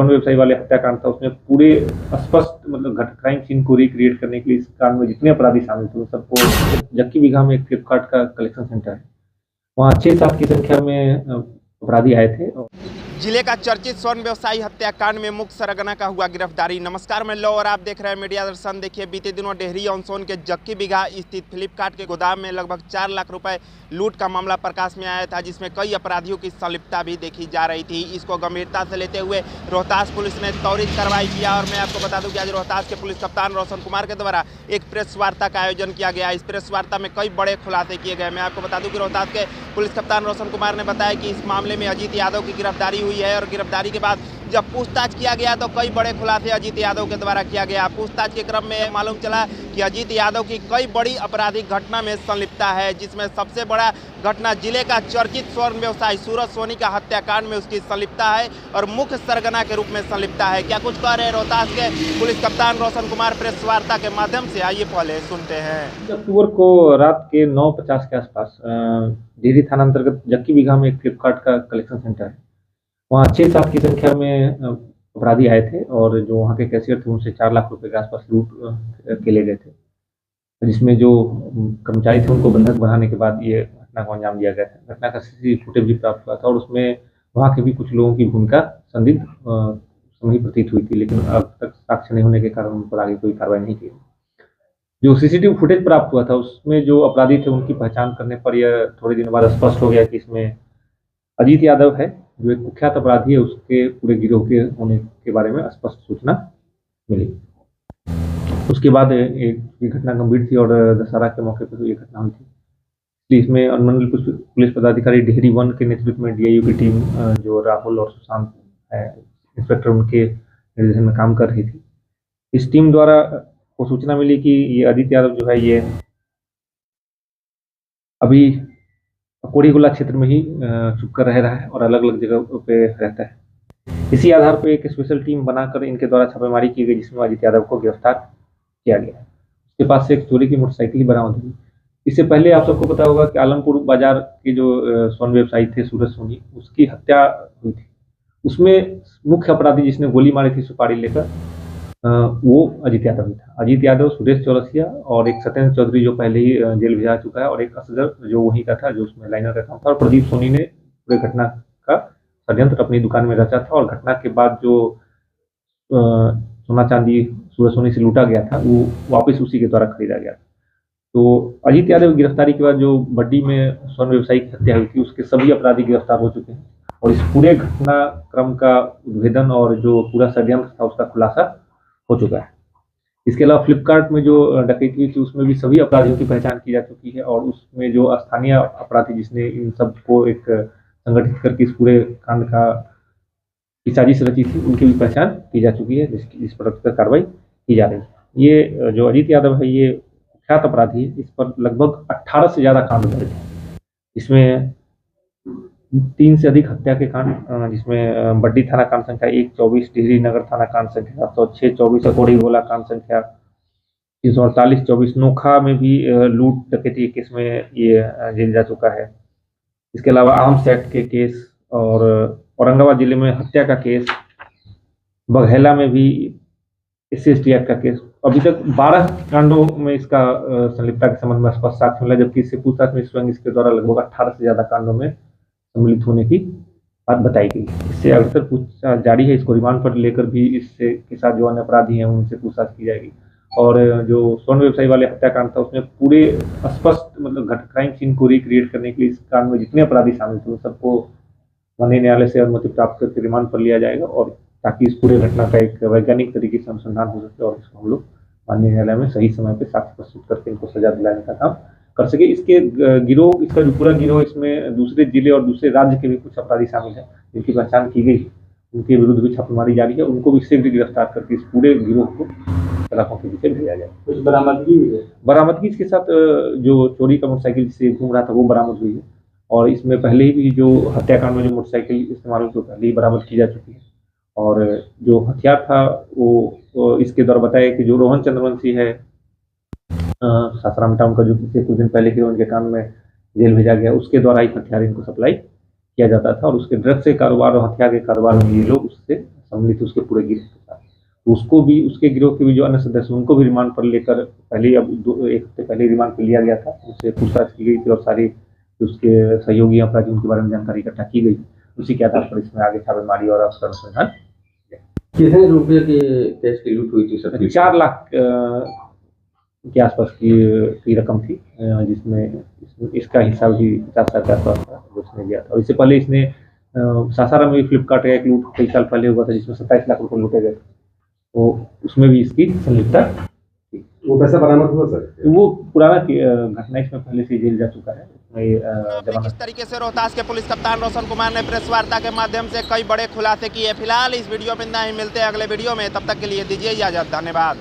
स्वर्ण व्यवसायी वाले हत्याकांड था, उसमें पूरे स्पष्ट मतलब क्राइम सीन को रिक्रिएट करने के लिए इस कांड में जितने अपराधी शामिल थे उन सबको जक्की बीघा में एक फ्लिपकार्ट का कलेक्शन सेंटर है, वहाँ 6-7 की संख्या में अपराधी आए थे। जिले का चर्चित स्वर्ण व्यवसायी हत्याकांड में मुख्य सरगना का हुआ गिरफ्तारी। नमस्कार, मैं लो और आप देख रहे हैं मीडिया दर्शन। देखिए, बीते दिनों डेहरी ऑन सोन के जक्की बीघा स्थित फ्लिपकार्ट के गोदाम में लगभग 4 लाख रुपए लूट का मामला प्रकाश में आया था, जिसमें कई अपराधियों की संलिप्तता भी देखी जा रही थी। इसको गंभीरता से लेते हुए रोहतास पुलिस ने त्वरित कार्रवाई किया और मैं आपको बता दूं कि आज रोहतास के पुलिस कप्तान रोशन कुमार के द्वारा एक प्रेस वार्ता का आयोजन किया गया। इस प्रेस वार्ता में कई बड़े खुलासे किए गए। मैं आपको बता दूं कि रोहतास के पुलिस कप्तान रोशन कुमार ने बताया कि इस मामले में अजीत यादव की गिरफ्तारी हुई है और गिरफ्तारी के बाद जब पूछताछ किया गया तो कई बड़े खुलासे अजीत यादव के द्वारा किया गया। पूछताछ के क्रम में मालूम चला कि अजीत यादव की कई बड़ी आपराधिक घटना में संलिप्तता है, जिसमें सबसे बड़ा घटना जिले का चर्चित स्वर्ण व्यवसायी सूरज सोनी का हत्याकांड में उसकी संलिप्तता है और मुख्य सरगना के रूप में संलिप्तता है। क्या कुछ कह रहे रोहतास के पुलिस कप्तान रोशन कुमार प्रेस वार्ता के माध्यम से, आइए पहले सुनते हैं। अक्टूबर को रात के 9:50 के आसपास डेहरी थाना अंतर्गत जक्की बीघा में एक फ्लिपकार्ट का कलेक्शन सेंटर है, वहाँ 6-7 की संख्या में अपराधी आए थे और जो वहाँ के कैशियर थे उनसे 4 लाख रुपए के आसपास लूट के ले गए थे, जिसमें जो कर्मचारी थे उनको बंधक बनाने के बाद ये घटना को अंजाम दिया गया था। घटना का सीसीटीवी फुटेज भी प्राप्त हुआ था और उसमें वहाँ के भी कुछ लोगों की भूमिका संदिग्ध समय प्रतीत हुई थी, लेकिन अब तक साक्ष्य नहीं होने के कारण उन पर आगे कोई कार्रवाई नहीं की। जो सीसीटीवी फुटेज प्राप्त हुआ था उसमें जो अपराधी थे उनकी पहचान करने पर यह थोड़े दिनों बाद स्पष्ट हो गया कि इसमें अजीत यादव है, जो एक कुख्यात अपराधी है, उसके पूरे गिरोह के होने के बारे में स्पष्ट सूचना मिली। उसके बाद एक घटना गंभीर थी और दशहरा के मौके पर ये घटना हुई थी। इसमें अनुमंडल पुलिस पदाधिकारी डेहरी 1 के नेतृत्व में डीआईयू की टीम जो राहुल और सुशांत है इंस्पेक्टर, उनके निर्देशन में काम कर रही थी। इस टीम द्वारा को सूचना मिली कि ये अजीत यादव जो है ये अभी कोड़ीगोला क्षेत्र में ही छुप कर रह रहा है और अलग अलग जगह पे रहता है। इसी आधार पर एक स्पेशल टीम बनाकर इनके द्वारा छापेमारी की गई, जिसमें अजीत यादव को गिरफ्तार किया गया। उसके पास से एक चोरी की मोटरसाइकिल बरामद हुई। इससे पहले आप सबको पता होगा कि आलमपुर बाजार के जो स्वर्ण व्यवसायी थे सूरज सोनी, उसकी हत्या हुई थी। उसमें मुख्य अपराधी जिसने गोली मारी थी सुपारी लेकर, वो अजीत यादव ही था। अजीत यादव, सुरेश चौरसिया और एक सत्येंद्र चौधरी जो पहले ही जेल भेजा चुका है, और एक असगर जो वहीं का था, जो उसमें लाइनर का काम था, और प्रदीप सोनी ने पूरे घटना का षड्यंत्र अपनी दुकान में रचा था। और घटना के बाद जो सोना चांदी सूरज सोनी से लूटा गया था वो वापस उसी के द्वारा खरीदा गया। तो अजीत यादव की गिरफ्तारी के बाद जो बड्डी में स्वर्ण व्यवसायी की हत्या हुई थी उसके सभी अपराधी गिरफ्तार हो चुके हैं और इस पूरे घटनाक्रम का उद्भेदन और जो पूरा षड्यंत्र था उसका खुलासा हो चुका है। इसके अलावा फ्लिपकार्ट में जो डकैती हुई थी उसमें भी सभी अपराधियों की पहचान की जा चुकी है और उसमें जो स्थानीय अपराधी जिसने इन सबको एक संगठित करके इस पूरे कांड की साजिश रची थी उनकी भी पहचान की जा चुकी है, जिस पर कार्रवाई की जा रही है। ये जो अजीत यादव है ये कुख्यात अपराधी है, इस पर लगभग 18 से ज़्यादा कांड दर्ज है। इसमें 3 से अधिक हत्या के कांड, जिसमें बड्डी थाना कांड संख्या 124, टिहरी नगर थाना कांड संख्या 706-24, कोड़ीगोला कांड संख्या 348-24, नोखा में भी लूट डकैती के केस में ये जेल जा चुका है। इसके अलावा आर्म्स एक्ट के केस और औरंगाबाद जिले में हत्या का केस, बघेला में भी SC/ST एक्ट का केस। अभी तक 12 कांडों में इसका संलिप्तता के संबंध में स्पष्ट साक्ष्य मिला, जबकि इससे पूछताछ में स्वयं इसके द्वारा लगभग 18 से ज्यादा कांडों में सम्मिलित होने की बात बताई गई। इससे अक्सर पूछताछ जारी है। इसको रिमांड पर लेकर भी इससे के साथ जो अन्य अपराधी हैं उनसे पूछताछ की जाएगी। और जो स्वर्ण व्यवसायी वाले हत्याकांड था उसमें पूरे स्पष्ट मतलब क्राइम सीन को रिक्रिएट करने के लिए इस कांड में जितने अपराधी शामिल थे उन सबको माननीय न्यायालय से अनुमति प्राप्त करके रिमांड पर लिया जाएगा, और ताकि इस पूरे घटना का एक वैज्ञानिक तरीके से अनुसंधान हो सके और इसको हम लोग माननीय न्यायालय में सही समय पर साक्ष्य प्रस्तुत करके इनको सजा दिलाने का काम कर सके। इसके गिरोह, इसका जो पूरा गिरोह, इसमें दूसरे जिले और दूसरे राज्य के भी कुछ अपराधी शामिल हैं जिनकी पहचान की गई, उनके विरुद्ध भी छापेमारी जारी है। उनको भी शीघ्र गिरफ्तार करके इस पूरे गिरोह को सलाखों के पीछे भेजा जाए। कुछ बरामदगी इसके साथ जो चोरी का मोटरसाइकिल से घूम रहा था वो बरामद हुई है, और इसमें पहले ही भी जो हत्याकांड में जो मोटरसाइकिल इस्तेमाल हुई तो पहले ही बरामद की जा चुकी है। और जो हथियार था वो इसके द्वारा बताया कि जो रोहन चंद्रवंशी है सासाराम टाउन का, जो पिछले कुछ दिन पहले के उनके कांड में जेल भेजा गया, उसके द्वारा ही हथियार इनको सप्लाई किया जाता था और उसके ड्रग्स के कारोबार और हथियार के कारोबार में ये लोग उससे सम्मिलित उसके पूरे गिरोह के साथ। तो उसको भी, उसके गिरोह के भी जो अन्य सदस्य उनको भी रिमांड पर लेकर पहले, अब 1 हफ्ते पहले रिमांड पर लिया गया था। उससे पूछताछ की गई थी और सारे उसके सहयोगी अपराधी उनके बारे में जानकारी इकट्ठा की गई। उसी के आधार पर इसमें आगे छापेमारी और अवसर अनुसंधान। कितने रुपए के कैश की लूट हुई थी सर? 4 लाख के आसपास की रकम थी, जिसमें इसका हिस्सा भी 50,000 के आसपास था जो उसने लिया था। और इससे पहले इसने सासाराम में फ्लिपकार्ट का एक लूट कई साल पहले हुआ था जिसमें 27 लाख रुपए लूटे गए, तो उसमें भी इसकी संलिप्तता। वो पैसा बरामद हुआ सर? वो पुराना घटना, इसमें पहले से जेल जा चुका है। किस तरीके से रोहतास के पुलिस कप्तान रोशन कुमार ने प्रेस वार्ता के माध्यम से कई बड़े खुलासे किए। फिलहाल इस वीडियो में इतना ही, मिलते हैं अगले वीडियो में, तब तक के लिए दीजिए इजाजत, धन्यवाद।